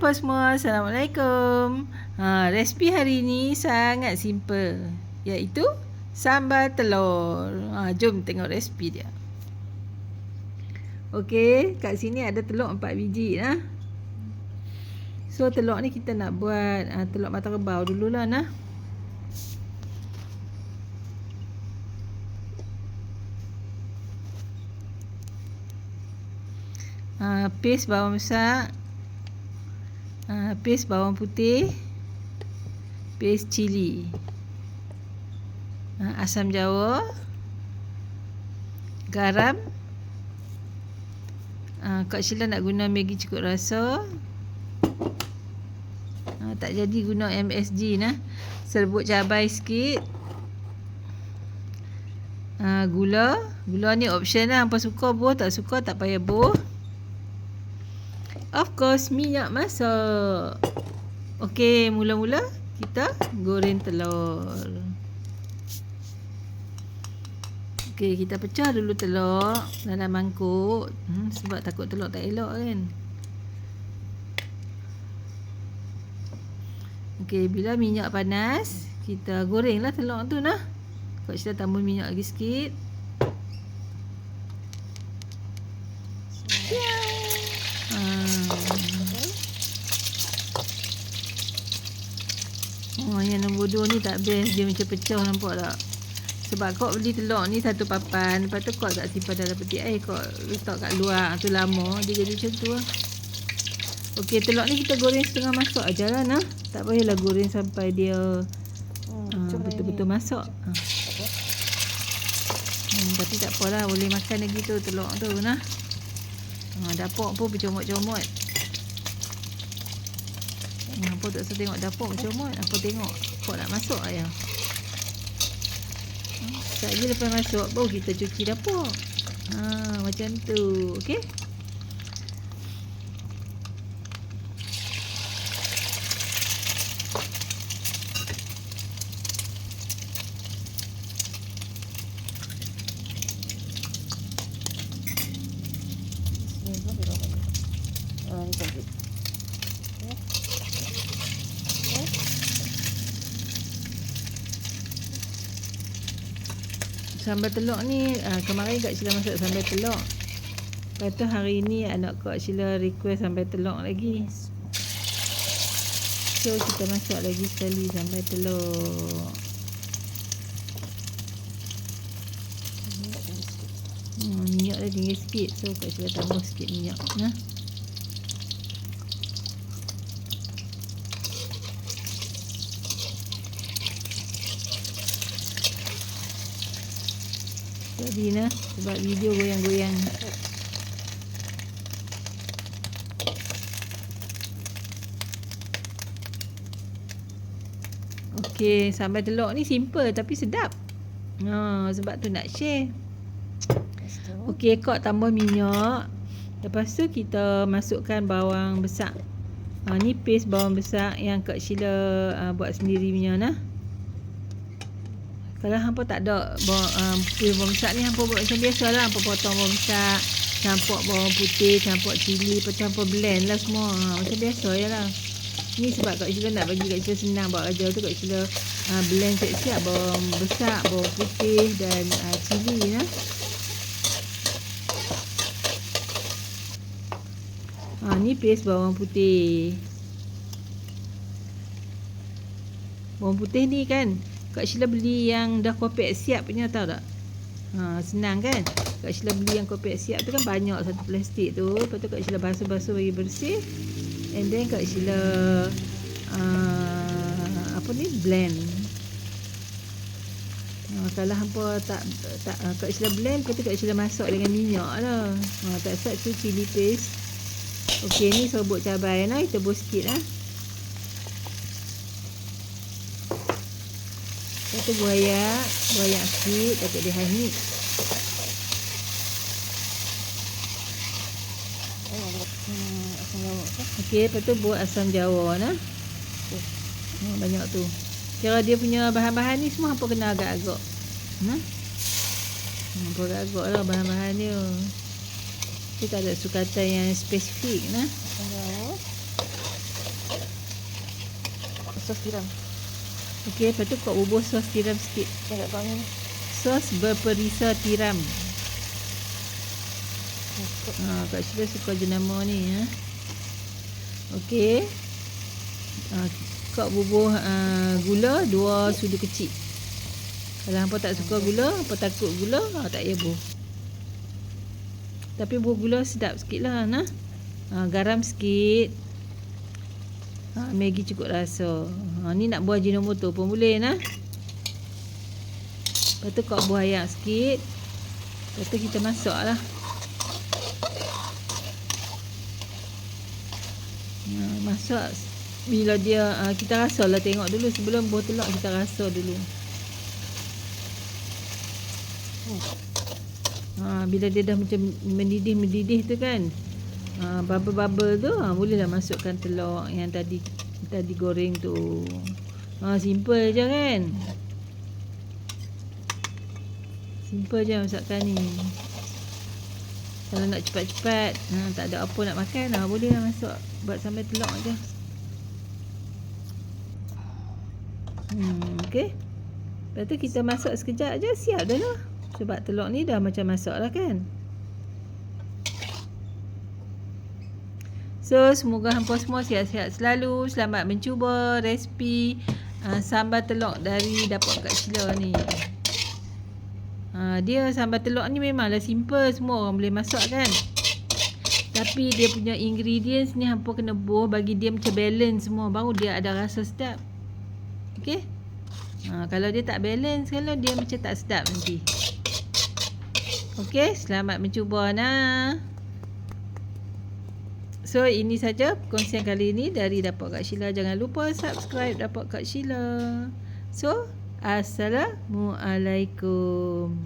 hampa semua, Assalamualaikum. Resipi hari ni sangat simple, iaitu sambal telur. Jom tengok resipi dia. Okey, kat sini ada telur 4 biji nah. So telur ni kita nak buat telur mata rebau dululah nah. Paste bawang besar, paste bawang putih, paste cili, asam jawa, garam. Kak Sheila nak guna Maggi cukup rasa. Tak jadi guna MSG nah. Serbuk cabai sikit. Gula ni optional, hampa suka buah, tak suka tak payah buah. Of course, minyak masak. Okey, mula-mula kita goreng telur. Okey, kita pecah dulu telur dalam mangkuk. Sebab takut telur tak elok kan. Okey, bila minyak panas, kita gorenglah telur tu nah. Kak Sheila tambah minyak lagi sikit. Yang nombor 2 ni tak best, dia macam pecah, nampak tak? Sebab kau beli telur ni satu papan, lepas tu kau tak simpan dalam peti air, kau letak kat luar, tu lama dia jadi macam tu lah. Okey, telur ni kita goreng setengah masak aja lah nah. Tak payahlah goreng sampai dia betul-betul masak. Tapi tak apalah, boleh makan lagi tu telur tu nah. Dapur pun bercomot-comot. Apa tak usah tengok dapur bercomot, apa tengok kau nak masuk ayah. Sekejap je lepas masuk baru kita cuci dapur. Macam tu. Okey. Sambal telur ni kemarin Kak Sheila masak sambal telur. Lepas tu hari ni anak Kak Sheila request sambal telur lagi. So kita masak lagi sekali sambal telur. Minyak dah tinggal sikit, so Kak Sheila tambah sikit minyak nah. Jadi nah, sebab video goyang-goyang. Okey, sambal telur ni simple tapi sedap. Sebab tu nak share. Okey, kau tambah minyak. Lepas tu kita masukkan bawang besar. Ni paste bawang besar yang Kak Sheila buat sendiri punya nah. Kalau hampa tak ada bawang besar ni, hampa buat macam biasa lah. Hampa potong bawang besar, campur bawang putih, campur cili, campur blend lah semua. Macam biasa je lah. Ni sebab Kak Sheila nak bagi Kak Sheila senang buat kerja tu, Kak Sheila blend siap-siap bawang besar, bawang putih dan cili lah. Ni paste bawang putih. Bawang putih ni kan Kak Sheila beli yang dah kopek siap punya, tahu tak? Senang kan? Kak Sheila beli yang kopek siap tu kan banyak satu plastik tu. Lepas tu Kak Sheila basuh-basuh bagi bersih. And then Kak Sheila blend. Kalau hampa tak Kak Sheila blend, lepas tu Kak Sheila masak dengan minyak lah. Tak sat tu cili paste. Okey, ni serbuk cabai nah, kita tebus sikit lah. Lepas tu buayak sikit, takut dia hanyut. Okey, lepas tu buat asam jawa nah. Banyak tu. Kira dia punya bahan-bahan ni semua hampa kena agak-agak. Hampa agak-agak lah bahan-bahan dia. Dia tak ada sukatan yang spesifik nah. sos tiram. Okey, lepas tu kau bubur sos tiram sikit. Jangan bang ni. Sos berperisa tiram. Kak Sheila suka jenama ni ya. Okey. Kau bubur gula 2 sudu kecil. Kalau hangpa tak suka gula, hangpa takut gula, tak payah buh. Tapi buh gula sedap sikit lah nah. Garam sikit. Maggi cukup rasa. Ni nak buah Ajinomoto pun boleh nah. Lepas tu kau buah ayam sikit. Lepas tu kita masak lah. Masak bila dia kita rasa lah, tengok dulu sebelum buah telur kita rasa dulu. Bila dia dah macam mendidih tu kan, bubble tu bolehlah masukkan telur yang tadi goreng tu. Simple je kan. Simple je masakan ni. Kalau nak cepat-cepat, tak ada apa nak makan, bolehlah masuk buat sambal telur je. Okey. Lepas tu kita masak sekejap je, siap dah lah. Sebab telur ni dah macam masak lah kan. So, semoga hampa semua sihat-sihat selalu. Selamat mencuba resipi sambal telur dari dapur Kak Sheila ni. Dia sambal telur ni memanglah simple, semua orang boleh masak kan. Tapi dia punya ingredients ni hampa kena buah bagi dia macam balance semua, baru dia ada rasa sedap. Okey. Kalau dia tak balance, kalau dia macam tak sedap nanti. Okey, selamat mencuba nah. So, ini saja perkongsian kali ini dari Dapur Kak Sheila. Jangan lupa subscribe Dapur Kak Sheila. So, Assalamualaikum.